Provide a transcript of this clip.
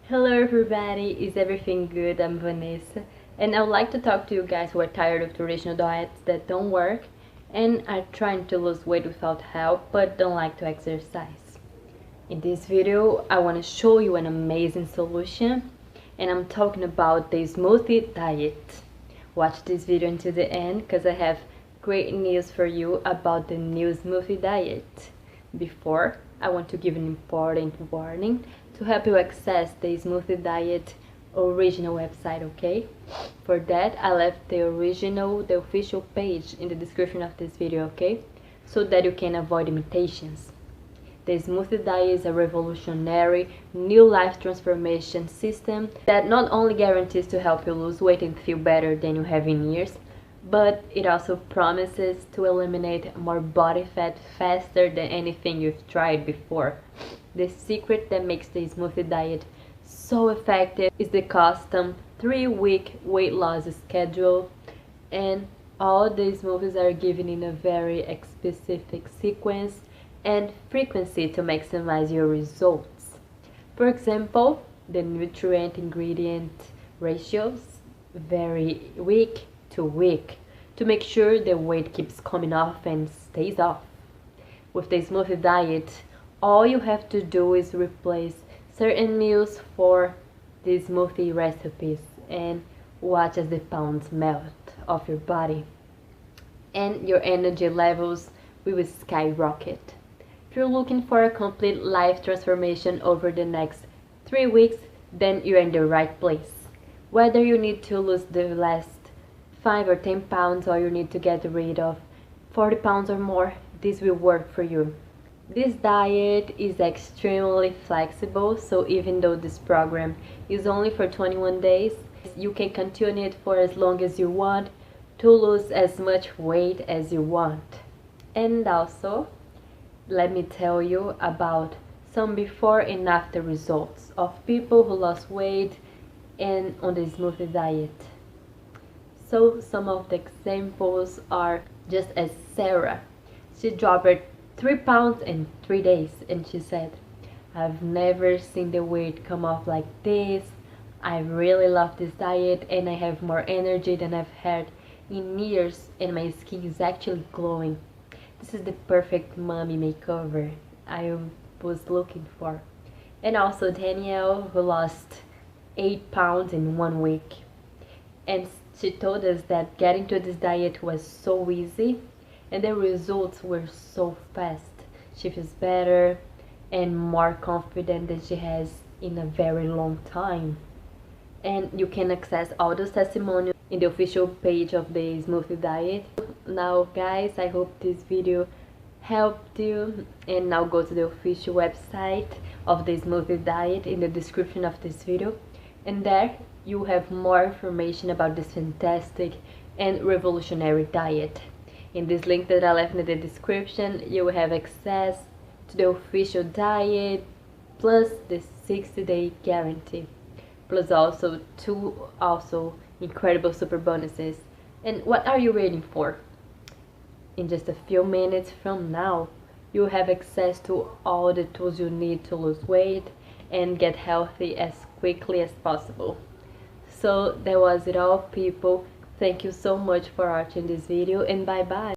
Hello everybody, is everything good? I'm Vanessa and I would like to talk to you guys who are tired of traditional diets that don't work and are trying to lose weight without help but don't like to exercise. In this video I want to show you an amazing solution and I'm talking about the smoothie diet. Watch this video until the end because I have great news for you about the new smoothie diet. Before, I want to give an important warning to help you access the Smoothie Diet original website, okay? For that, I left the official page in the description of this video, okay? So that you can avoid imitations. The Smoothie Diet is a revolutionary new life transformation system that not only guarantees to help you lose weight and feel better than you have in years, but it also promises to eliminate more body fat faster than anything you've tried before. The secret that makes the smoothie diet so effective is the custom 3-week weight loss schedule, and all the smoothies are given in a very specific sequence and frequency to maximize your results. For example, the nutrient ingredient ratios vary week to week to make sure the weight keeps coming off and stays off. With the smoothie diet, all you have to do is replace certain meals for the smoothie recipes and watch as the pounds melt off your body and your energy levels will skyrocket. If you're looking for a complete life transformation over the next 3 weeks, then you're in the right place. Whether you need to lose the last 5 or 10 pounds or you need to get rid of 40 pounds or more, this will work for you. This diet is extremely flexible, so even though this program is only for 21 days, you can continue it for as long as you want to lose as much weight as you want. And also, let me tell you about some before and after results of people who lost weight and on the smoothie diet. So some of the examples are just as Sarah. She dropped 3 pounds in 3 days and she said, "I've never seen the weight come off like this. I really love this diet and I have more energy than I've had in years and my skin is actually glowing. This is the perfect mommy makeover I was looking for." And also Danielle, who lost 8 pounds in 1 week. And she told us that getting to this diet was so easy and the results were so fast. She feels better and more confident than she has in a very long time. And you can access all those testimonials in the official page of the Smoothie Diet. Now guys, I hope this video helped you, and now go to the official website of the Smoothie Diet in the description of this video, and there you have more information about this fantastic and revolutionary diet. In this link that I left in the description, you will have access to the official diet plus the 60-day guarantee, plus also 2 incredible super bonuses. And what are you waiting for? In just a few minutes from now, you have access to all the tools you need to lose weight and get healthy as quickly as possible. So that was it all, people. Thank you so much for watching this video and bye bye.